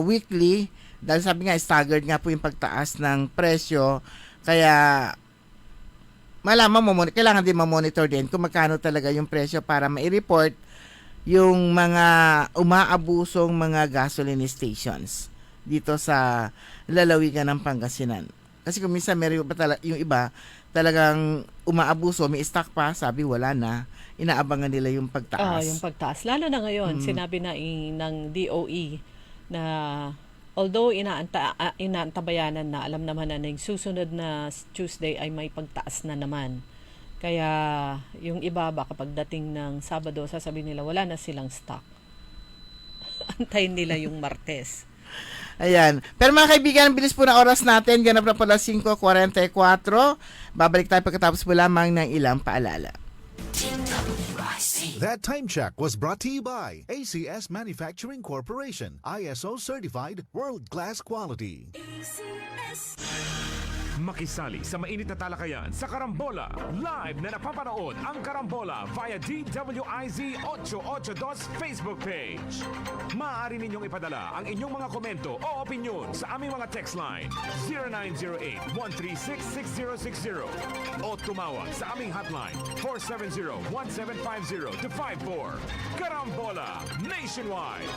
weekly, dahil sabi nga staggered nga po yung pagtaas ng presyo, kaya kailangan din ma-monitor din kung magkano talaga yung presyo para ma-report yung mga umaabusong mga gasoline stations dito sa lalawigan ng Pangasinan. Kasi kung minsan meron yung iba talagang umaabuso, may stock pa, sabi wala na, inaabangan nila yung pagtaas. Yung pagtaas. Lalo na ngayon, sinabi na ng DOE na although inaantabayanan na, alam naman na yung susunod na Tuesday ay may pagtaas na naman. Kaya yung iba baka pagdating ng Sabado, sasabihin nila wala na silang stock. Antayin nila yung Martes. Ayan. Pero mga kaibigan, bilis po na oras natin. Ganap na pala 5:44. Babalik tayo pagkatapos po lamang ng ilang paalala. That time check was brought to you by ACS Manufacturing Corporation, ISO certified world-class quality. Makisali sa mainit na talakayan sa Karambola. Live na napapanood ang Karambola via DWIZ 882 Facebook page. Maaari ninyong ipadala ang inyong mga komento o opinion sa aming mga text line 0908-136-6060 o tumawag sa aming hotline 470-1750-54. Karambola Nationwide!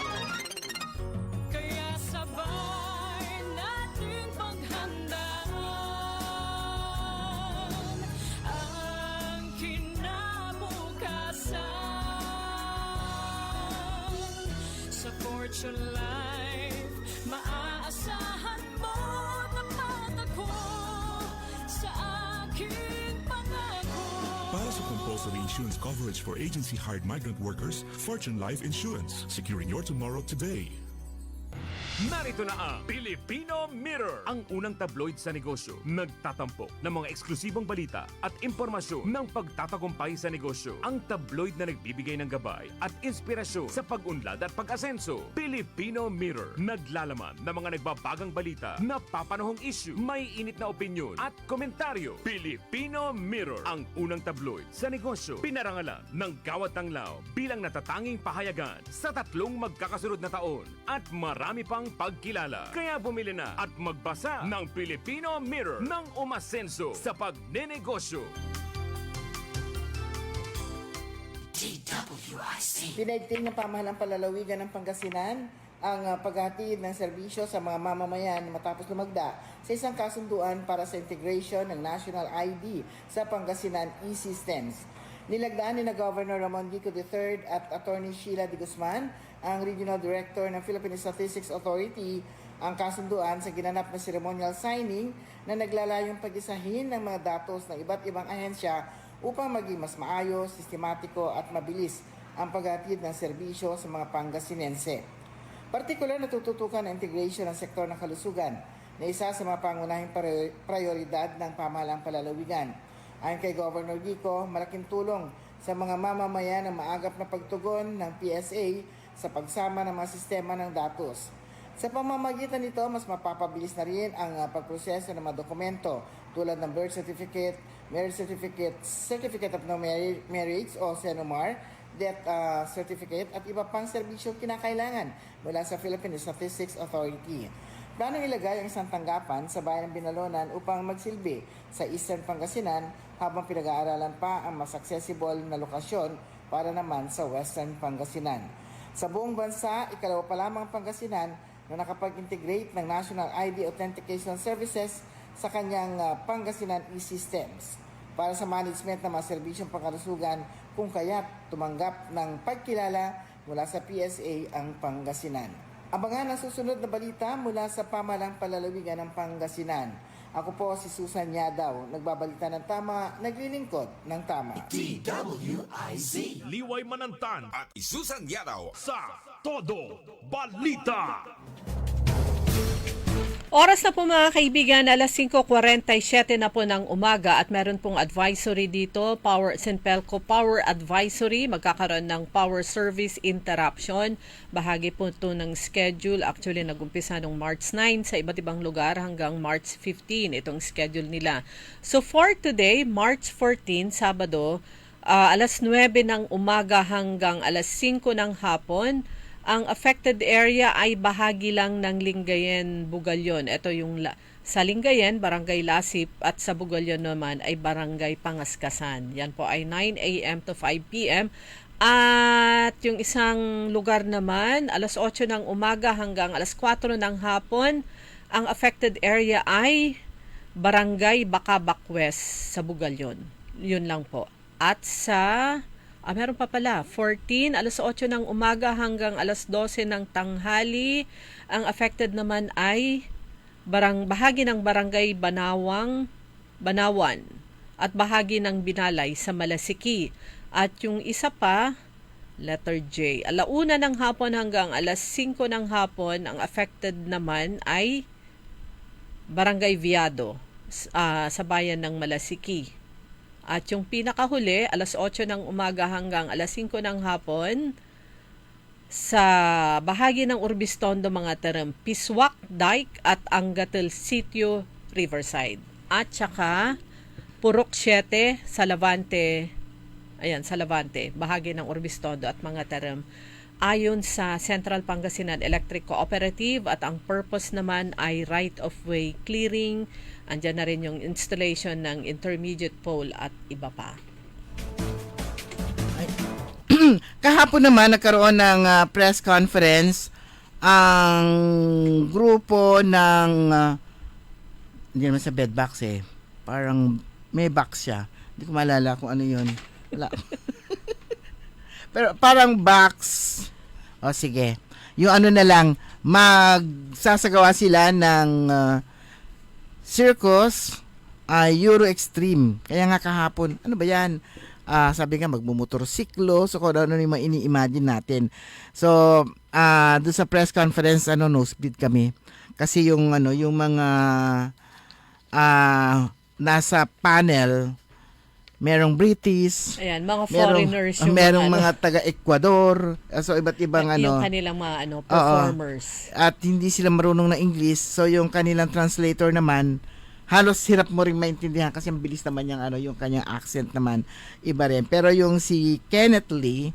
Kaya sabay natin paghandaan ang kinabukasan. Vision Life, maaasahan mo tapat ako sa aking pangako. Para sa compulsory insurance coverage for agency-hired migrant workers, Fortune Life Insurance. Securing your tomorrow today. Narito na ang Filipino Mirror, ang unang tabloid sa negosyo. Nagtatampok ng mga eksklusibong balita at impormasyon ng pagtatagumpay sa negosyo. Ang tabloid na nagbibigay ng gabay at inspirasyon sa pag-unlad at pag-asenso. Filipino Mirror, naglalaman ng mga nagbabagang balita, napapanahong issue, may init na opinyon at komentaryo. Filipino Mirror, ang unang tabloid sa negosyo. Pinarangalan ng Gawad Tanglao bilang natatanging pahayagan sa 3 magkakasunod na taon at marami pang pagkilala. Kaya bumili na at magbasa ng Filipino Mirror ng umasenso sa pagnenegosyo. Pinaigting ng pamahalang palalawigan ng Pangasinan ang paghatid ng serbisyo sa mga mamamayan matapos lumagda sa isang kasunduan para sa integration ng National ID sa Pangasinan e-Systems. Nilagdaan ni na Governor Ramon Vico III at Attorney Sheila de Guzman, ang Regional Director ng Philippine Statistics Authority, ang kasunduan sa ginanap na ceremonial signing na naglalayong pag-isahin ng mga datos ng iba't ibang ahensya upang maging mas maayos, sistematiko at mabilis ang paghatid ng serbisyo sa mga Pangasinense. Partikular natututukan ang integration ng sektor ng kalusugan na isa sa mga pangunahing prioridad ng pamahalang palalawigan. Ayon kay Governor Vico, malaking tulong sa mga mamamayan ang maagap na pagtugon ng PSA sa pagsama ng mga sistema ng datos. Sa pamamagitan nito, mas mapapabilis na rin ang pagproseso ng mga dokumento tulad ng birth certificate, marriage certificate, certificate of no marriage o CNOMAR, death certificate at iba pang serbisyo kinakailangan mula sa Philippine Statistics Authority. Planong ilagay ang isang tanggapan sa bayan ng Binalonan upang magsilbi sa Eastern Pangasinan habang pinag-aaralan pa ang mas accessible na lokasyon para naman sa Western Pangasinan. Sa buong bansa, ikalawa pa lamang ang Pangasinan na nakapag-integrate ng National ID Authentication Services sa kanyang Pangasinan e-Systems para sa management ng mga serbisyong pangkalusugan kung kaya't tumanggap ng pagkilala mula sa PSA ang Pangasinan. Abangan ang susunod na balita mula sa pamahalang palalawigan ng Pangasinan. Ako po si Susan Yadaw, nagbabalita ng tama, naglilingkod ng tama. Liway Manantan At Susan Yadaw. sa Todo Balita. Oras na po mga kaibigan, alas 5:47 na po ng umaga at meron pong advisory dito, Sinpelco Power Advisory, magkakaroon ng power service interruption. Bahagi po ito ng schedule, actually nag-umpisa noong March 9 sa iba't ibang lugar hanggang March 15, itong schedule nila. So for today, March 14, Sabado, alas 9 ng umaga hanggang alas 5 ng hapon, ang affected area ay bahagi lang ng Lingayen, Bugalyon. Ito yung sa Lingayen, Barangay Lasip, at sa Bugalyon naman ay Barangay Pangaskasan. Yan po ay 9 a.m. to 5 p.m. At yung isang lugar naman, alas 8 ng umaga hanggang alas 4 ng hapon, ang affected area ay Barangay Bacabak West sa Bugalyon. Yun lang po. At sa meron pa pala, 14, alas 8 ng umaga hanggang alas 12 ng tanghali. Ang affected naman ay bahagi ng Barangay Banawan at bahagi ng Binalay sa Malasiki. At yung isa pa, letter J, alauna ng hapon hanggang alas 5 ng hapon, ang affected naman ay Barangay Viado sa bayan ng Malasiki. At yung pinakahuli, alas 8 ng umaga hanggang alas 5 ng hapon, sa bahagi ng Urbistondo, mga term Piswak, Dike at Angatel Sitio, Riverside. At saka Purok 7 sa Lavante, sa Lavante, bahagi ng Urbistondo at mga term ayon sa Central Pangasinan Electric Cooperative, at ang purpose naman ay right-of-way clearing. Andyan na rin yung installation ng intermediate pole at iba pa. Kahapon naman nagkaroon ng press conference ang grupo ng hindi naman sa bed box parang may box siya. Hindi ko maalala kung ano yun. Wala. Pero parang box. O sige. yung ano na lang, magsasagawa sila ng circus, Euro Extreme. Kaya nga kahapon, ano ba yan? Sabi nga magmumotorsiklo, so kung ano yung ini-imagine natin. So doon sa press conference nosebleed kami kasi yung mga nasa panel merong British, Ayan, mga foreigners merong mga taga-Ecuador, so iba't ibang yung kanilang mga performers. At hindi sila marunong na English, so yung kanilang translator naman halos hirap mo ring maintindihan kasi mabilis naman yung kanyang accent naman iba rin. Pero yung si Kenneth Lee,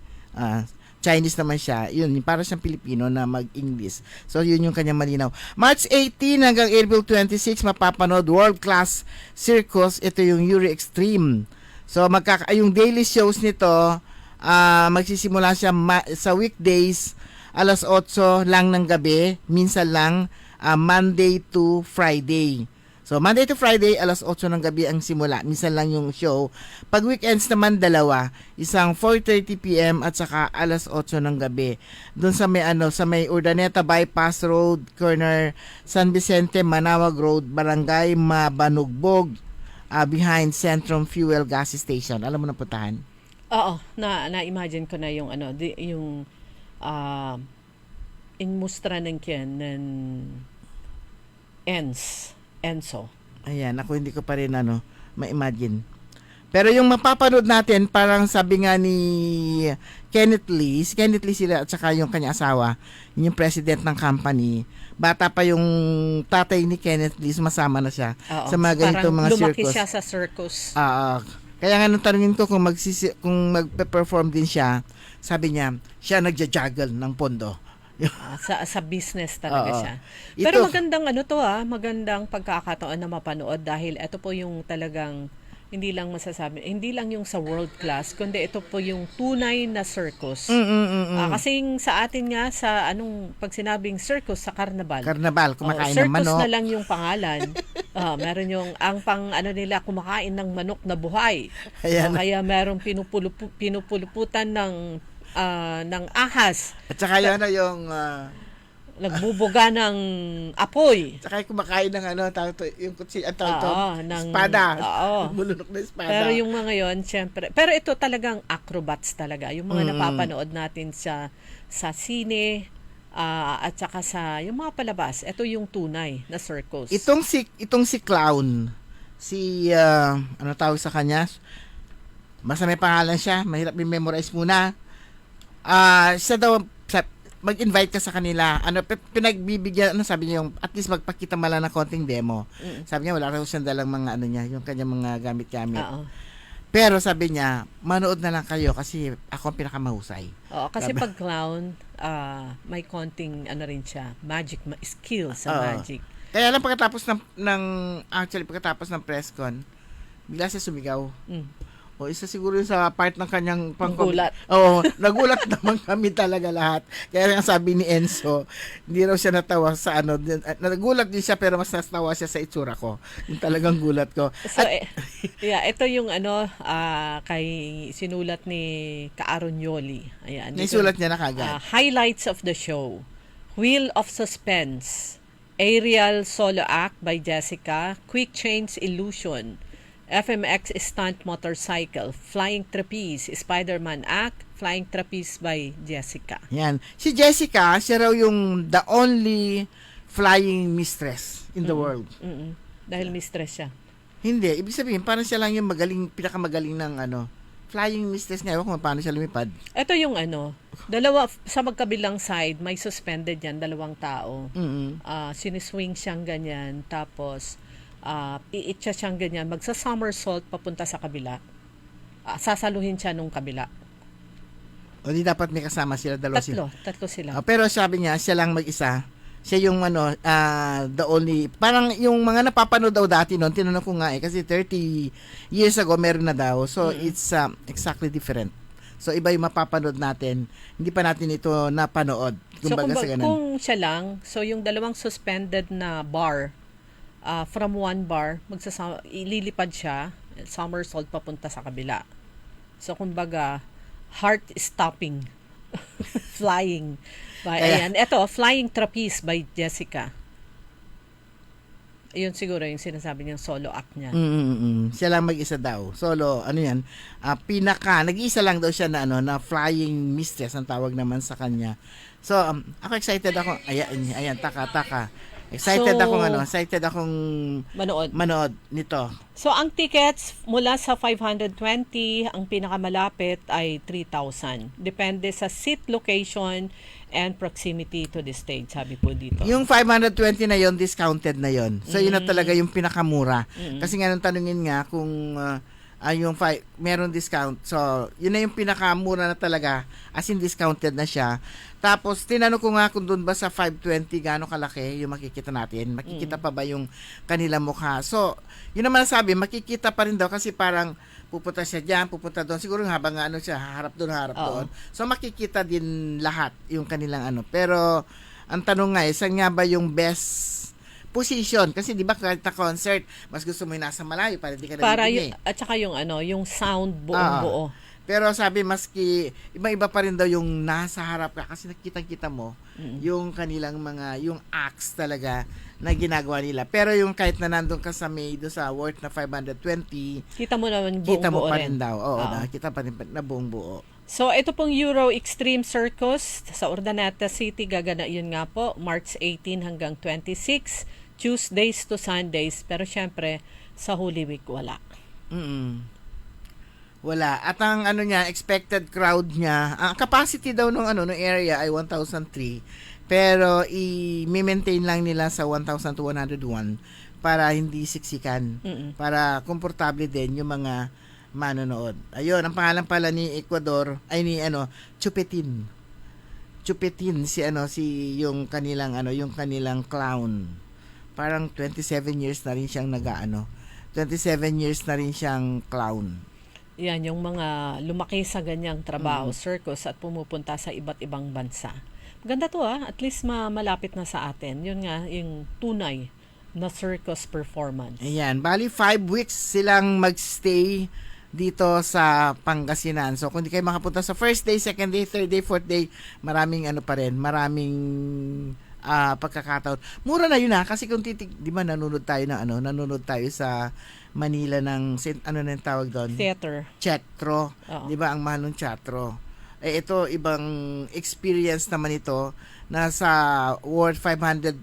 Chinese naman siya, yun, para siyang Pilipino na mag-English. So yun yung kanyang malinaw. March 18 hanggang April 26 mapapanood World Class Circus, ito yung Euro Extreme. So yung daily shows nito magsisimula siya sa weekdays alas 8 lang ng gabi, minsan lang Monday to Friday. So Monday to Friday alas 8 ng gabi ang simula, minsan lang yung show. Pag weekends naman dalawa, isang 4:30 PM at saka alas 8 ng gabi. Doon sa may Urdaneta Bypass Road, corner San Vicente Manawag Road, Barangay Mabanugbog, behind Centrum Fuel Gas Station. Alam mo na puntahan? Oo, na-imagine ko na yung yung inmustra ng Ken ng Enso. Ayan, ako hindi ko pa rin ma-imagine. Pero yung mapapanood natin, parang sabi nga ni Kenneth Lee sila at saka yung kanya asawa, yung president ng company, bata pa yung tatay ni Kenneth Lee, sumasama na siya sa mga ganitong mga circus. Lumaki siya sa circus. Kaya nga nung tanungin ko kung magpe-perform din siya, sabi niya, siya nagja-juggle ng pondo. Sa business talaga siya. Ito, Pero magandang pagkakataon na mapanood dahil ito po yung talagang hindi lang yung sa world class, kundi ito po yung tunay na circus. Kasing sa atin nga pag sinabing circus sa carnival, kumakain ng manok. Circus na lang yung pangalan. Meron yung nila kumakain ng manok na buhay. Kaya merong pinupuluputan ng ahas. At saka yung nagbubuga ng apoy. Saka kumakain ng ng espada. Bulunok na espada. Pero yung mga yon, syempre, pero ito talagang acrobats talaga. Yung mga napapanood natin sa sine, at saka sa yung mga palabas, ito yung tunay na circus. Itong si clown, tawag sa kanya? Basta may pangalan siya, mahirap i-memorize muna. Siya daw, mag-invite ka sa kanila. Pinagbibigyan, sabi niya, yung at least magpakita mala ng konting demo. Sabi niya, wala raw siyang dalang mga yung kanyang mga gamit-gamit. Pero sabi niya, manood na lang kayo kasi ako ang pinakamahusay. Kasi pag clown, may konting rin siya, magic, skill sa magic. Kaya lang pagkatapos pagkatapos ng press con, bigla siya sumigaw. Isa siguro yung sa part ng kanyang panggulat. Nagulat naman kami talaga lahat. Kaya nga sabi ni Enzo, hindi raw siya natawa sa nagulat din siya pero mas natawa siya sa itsura ko. Yung talagang gulat ko. So, ito yung kay sinulat ni Kaaronyoli. Ayan. Naisulat niya na kagad. Highlights of the show. Wheel of Suspense. Aerial Solo Act by Jessica. Quick Change Illusion. FMX Stunt Motorcycle, Flying Trapeze, Spider-Man Act, Flying Trapeze by Jessica. Yan. Si Jessica, siya raw yung the only flying mistress in the world. Dahil mistress siya. Hindi. Ibig sabihin, parang siya lang yung pinakamagaling ng flying mistress niya. Ewan kung paano siya lumipad. Ito yung dalawa, sa magkabilang side, may suspended yan, dalawang tao. Siniswing siyang ganyan, tapos iitsa siyang ganyan, magsa-somersault papunta sa kabila. Sasaluhin siya nung kabila. O di dapat may kasama sila, Tatlo sila. Pero sabi niya, siya lang mag-isa. Siya yung the only, parang yung mga napapanood daw dati noon, tinanong ko nga kasi 30 years ago meron na daw. So it's exactly different. So iba yung mapapanood natin. Hindi pa natin ito napanood. Kung siya lang, so yung dalawang suspended na bar, from one bar, ililipad siya, somersault papunta sa kabila. So, kumbaga, heart-stopping flying. Ayan, eto, Flying Trapeze by Jessica. Yun siguro yung sinasabi niyang solo act niya. Siya lang mag-isa daw. Solo, ano yan, nag-iisa lang daw siya na, na flying mistress, ang tawag naman sa kanya. So, ako excited ako. Ayan, taka. Excited akong manood nito. So, ang tickets mula sa 520, ang pinakamalapit ay 3,000. Depende sa seat location and proximity to the stage, sabi po dito. Yung 520 na yon discounted na yon. So, yun na talaga yung pinakamura. Kasi nga nung tanungin nga kung meron discount. So, yun na yung pinakamura na talaga. As in, discounted na siya. Tapos, tinanong ko nga kung doon ba sa 520 gaano kalaki yung makikita natin. Makikita pa ba yung kanila mukha? So, yun naman sabi, makikita pa rin daw kasi parang pupunta siya dyan, pupunta doon. Siguro habang siya, harap doon. So, makikita din lahat yung kanilang Pero, ang tanong nga, saan nga ba yung best position? Kasi di ba kahit na concert, mas gusto mo yung nasa malayo para di ka nabibigay. At saka yung yung sound buong-buo. Pero sabi maski iba-iba pa rin daw yung nasa harap ka kasi nakita-kita mo yung kanilang yung acts talaga na ginagawa nila. Pero yung kahit na nandun ka sa may do sa worth na 520, kita mo naman kita mo buong-buo pa rin. rin daw. Oo, nakita pa rin na buong buo. So, ito pong Euro Extreme Circus sa Urdaneta City, yun nga po, March 18 hanggang 26, Tuesdays to Sundays. Pero syempre, sa Holy Week, wala. Wala. At ang niya, expected crowd niya, ang capacity daw nung area ay 1,003. Pero i-maintain lang nila sa 1,201 para hindi siksikan. Para komportable din yung mga manonood. Ayun, ang pangalan pala ni Ecuador ay ni Chupetin. Chupetin si yung kanilang yung kanilang clown. Parang 27 years na rin siyang 27 years na rin siyang clown. Yan, yung mga lumaki sa ganyang trabaho, circus, at pumupunta sa iba't ibang bansa. Maganda to at least malapit na sa atin. Yun nga, yung tunay na circus performance. Ayan, bali 5 weeks silang magstay dito sa Pangasinan. So, kung di kayo makapunta sa first day, second day, third day, fourth day, maraming maraming pagkakataon. Mura na yun kasi kung di ba nanonood tayo sa Manila ng na yung tawag doon? Theater. Chetro. Di ba ang mahal ng Chetro? Ito ibang experience naman ito na sa worth 500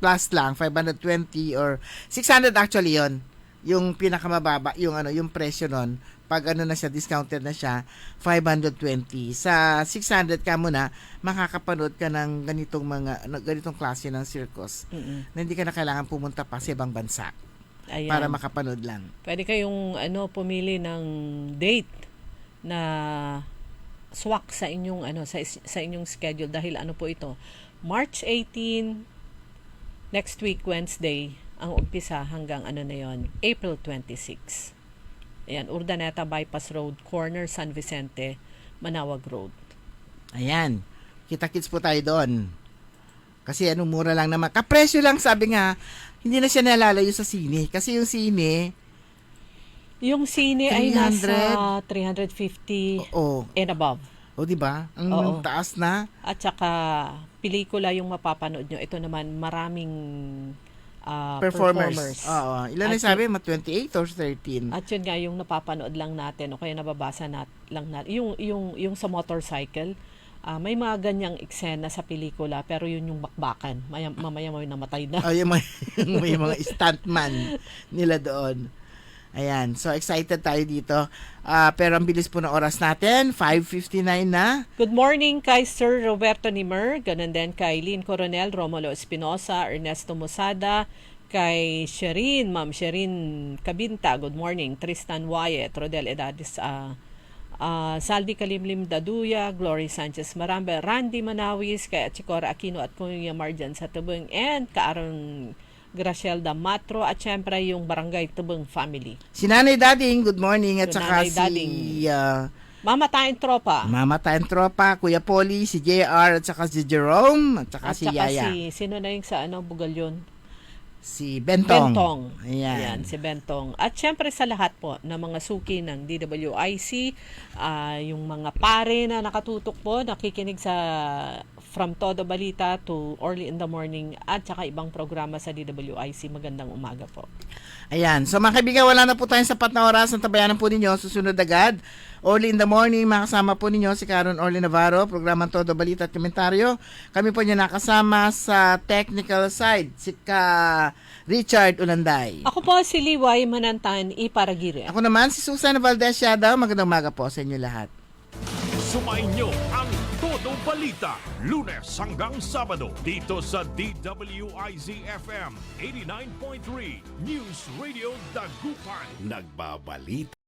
plus lang, 520 or 600 actually yon. Yung pinakamababa, yung presyo nun, pag na siya, discounted na siya, 520. Sa 600 ka muna, makakapanood ka ng ganitong klase ng circus. Na hindi ka na kailangan pumunta pa sa ibang bansa. Ayan. Para makapanood lang. Pwede kayong pumili ng date na swak sa inyong sa inyong schedule dahil po ito, March 18 next week Wednesday ang umpisa hanggang na yon, April 26. Ayan, Urdaneta Bypass Road, corner San Vicente, Manawag Road. Ayan. Kita-kits po tayo doon. Kasi mura lang naman. Kapresyo lang, sabi nga, hindi na siya nalalayo sa sine. Kasi yung sine ay nasa 350 and above. O, di ba? Ang taas na. At saka, pelikula yung mapapanood nyo. Ito naman, maraming performers. Oo. Ilan na sabi? 28 or 13? At yun nga, yung napapanood lang natin o kaya nababasa lang natin. Yung sa motorcycle, may mga ganyang eksena sa pelikula pero yun yung bakbakan. Mamaya may namatay na. May mga stuntman nila doon. Ayan. So, excited tayo dito. Pero ang bilis po ng oras natin. 5:59 na. Good morning kay Sir Roberto Nimer. Ganun din kay Lynn Coronel, Romulo Espinosa, Ernesto Musada, kay Ma'am Sherin Cabinta. Good morning. Tristan Wyatt, Rodel Edadis, Saldi Kalimlim Daduya, Glory Sanchez Marambe, Randy Manawis, kay Achikora Aquino at Kuya Marjan sa Tubong, and Kaaron Gracielda Matro, at syempre yung Barangay Tubong family. Si Nanay Dading, good morning. At saka Mama Tayong Tropa, Kuya Polly, si JR, at saka si Jerome, at saka si Yaya. Sino na yung sa Bugalyon? Si Bentong. Ayan, si Bentong. At syempre sa lahat po ng mga suki ng DWIC, yung mga pare na nakatutok po, nakikinig sa from Todo Balita to Early in the Morning at saka ibang programa sa DWIC. Magandang umaga po. Ayan. So mga kaibigan, wala na po tayong sapat na oras. Ang tabayanan po ninyo, susunod agad. Early in the Morning, makasama po ninyo si Karen Orly Navarro, programang Todo Balita at Komentaryo. Kami po niya nakasama sa technical side, si Richard Ulanday. Ako po si Liway Manantan Iparagire. Ako naman si Susan Valdez Yadaw. Magandang umaga po sa inyo lahat. Sumainyo ang Todo Balita, Lunes hanggang Sabado, dito sa DWIZ-FM 89.3 News Radio Dagupan. Nagbabalita.